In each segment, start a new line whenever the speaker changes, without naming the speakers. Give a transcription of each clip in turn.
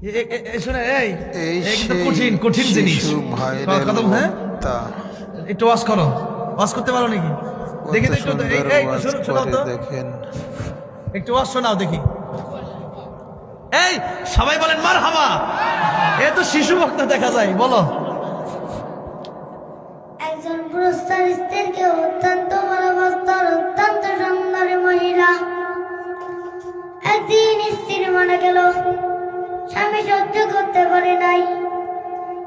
শুনে কিন্তু কঠিন কঠিন জিনিস কথা হ্যাঁ একটু ওয়াজ করো, ওয়াজ করতে পারো নাকি দেখি তো একটু শোনাও তো,
দেখেন
একটু ওয়াজ শোনাও দেখি। এই সবাই বলেন মারহাবা। এ তো শিশু বক্তা দেখা যায়, বলো।
একজন পুরুষ তার স্ত্রীকে অত্যন্ত ভালোবাসতেন, অত্যন্ত সুন্দরী মহিলা। একদিন স্ত্রী মারা গেল, স্বামী সহ্য করতে পারে নাই।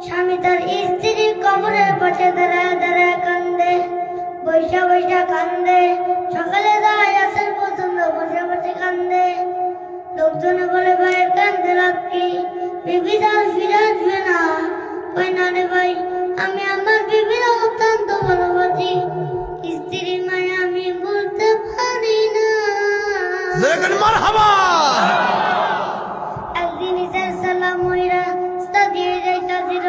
স্বামী তার স্ত্রীর কবরের পাশে দাঁড়ায় দাঁড়ায় কান্দে, বৈশা বৈশা কান্দে। সকালে যায় আসর পর্যন্ত বসে বসে কান্দে। লোকজনে বলে ভাইয়ের কান্দে রাখি, বিবি তার ফিরে আসবে না। কই না রে ভাই, আমি আমার বিবির অত্যন্ত ভালোবাসি, স্ত্রীর মায়া আমি বলতে পারি না।
মারহাবা।
একদিন ঈশার সালাম মহিলা রাস্তা দিয়ে যাইতাছিল,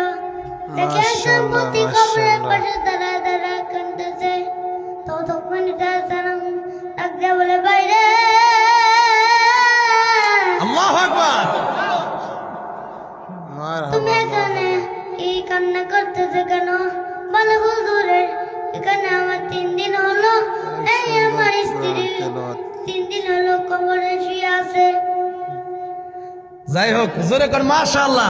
দেখে একজন পতি কবরের পাশে দাঁড়ায় দাঁড়ায় কাঁদতেছে। ততক্ষণ ঈশার সালাম ডাক দিয়ে বলে, বাইরে
আল্লাহু আকবার।
তুমি এখানে এই কান্না করতেছো কেন? বলে হুজুরে, এখানে আমার 3 দিন হলো, এই আমার স্ত্রী 3 দিন হলো কবরে শুয়ে আছে।
যাই হোক, জোরে কর মাশাআল্লাহ।